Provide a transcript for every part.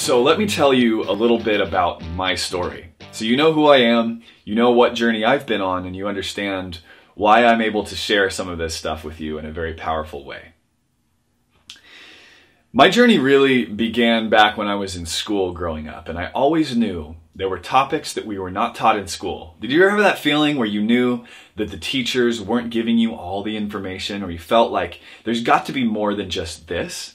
So let me tell you a little bit about my story. So you know who I am, you know what journey I've been on, and you understand why I'm able to share some of this stuff with you in a very powerful way. My journey really began back when I was in school growing up, and I always knew there were topics that we were not taught in school. Did you ever have that feeling where you knew that the teachers weren't giving you all the information, or you felt like there's got to be more than just this?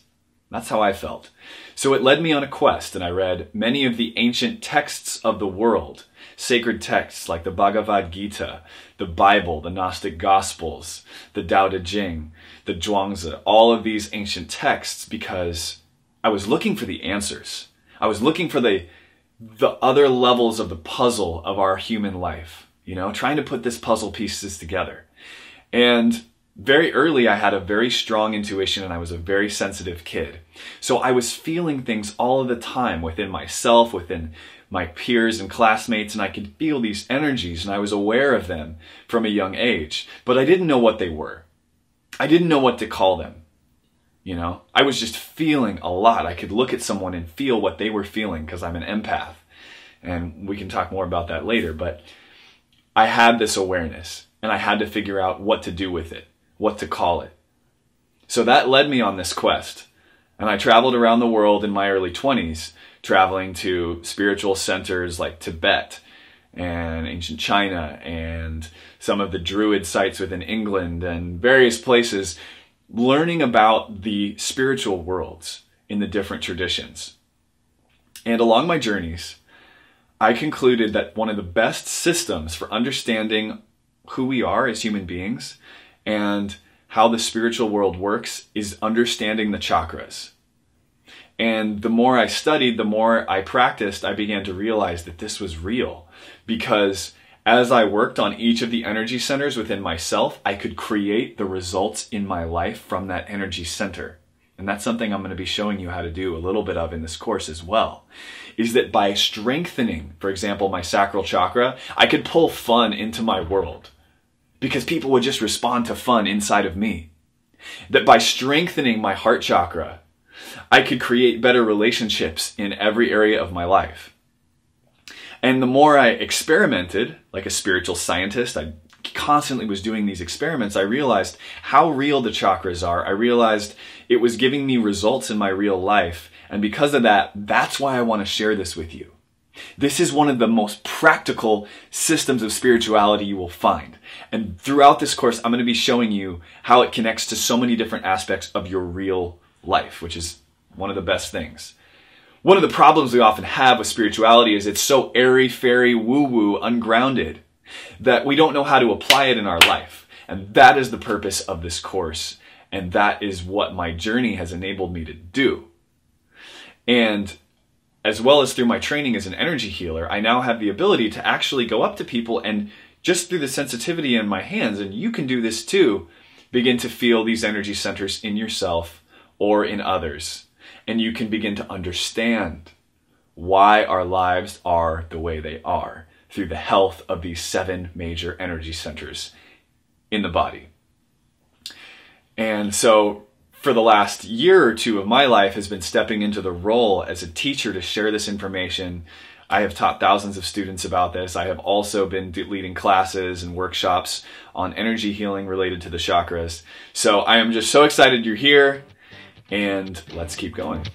That's how I felt. So it led me on a quest, and I read many of the ancient texts of the world, sacred texts like the Bhagavad Gita, the Bible, the Gnostic Gospels, the Tao Te Ching, the Zhuangzi, all of these ancient texts, because I was looking for the answers. I was looking for the other levels of the puzzle of our human life, you know, trying to put this puzzle pieces together. And very early, I had a very strong intuition, and I was a very sensitive kid. So I was feeling things all of the time within myself, within my peers and classmates, and I could feel these energies, and I was aware of them from a young age. But I didn't know what they were. I didn't know what to call them. You know, I was just feeling a lot. I could look at someone and feel what they were feeling because I'm an empath. And we can talk more about that later. But I had this awareness, and I had to figure out what to do with it, what to call it. So that led me on this quest. And I traveled around the world in my early 20s, traveling to spiritual centers like Tibet and ancient China and some of the Druid sites within England and various places, learning about the spiritual worlds in the different traditions. And along my journeys, I concluded that one of the best systems for understanding who we are as human beings and how the spiritual world works is understanding the chakras. And the more I studied, the more I practiced, I began to realize that this was real. Because as I worked on each of the energy centers within myself, I could create the results in my life from that energy center. And that's something I'm going to be showing you how to do a little bit of in this course as well. Is that by strengthening, for example, my sacral chakra, I could pull fun into my world. Because people would just respond to fun inside of me. That by strengthening my heart chakra, I could create better relationships in every area of my life. And the more I experimented, like a spiritual scientist, I constantly was doing these experiments, I realized how real the chakras are. I realized it was giving me results in my real life. And because of that, that's why I want to share this with you. This is one of the most practical systems of spirituality you will find. And throughout this course, I'm going to be showing you how it connects to so many different aspects of your real life, which is one of the best things. One of the problems we often have with spirituality is it's so airy-fairy, woo-woo, ungrounded, that we don't know how to apply it in our life. And that is the purpose of this course. And that is what my journey has enabled me to do. And as well as through my training as an energy healer, I now have the ability to actually go up to people and just through the sensitivity in my hands, and you can do this too, begin to feel these energy centers in yourself or in others. And you can begin to understand why our lives are the way they are through the health of these 7 major energy centers in the body. And so for the last year or two of my life has been stepping into the role as a teacher to share this information. I have taught thousands of students about this. I have also been leading classes and workshops on energy healing related to the chakras. So I am just so excited you're here, and let's keep going.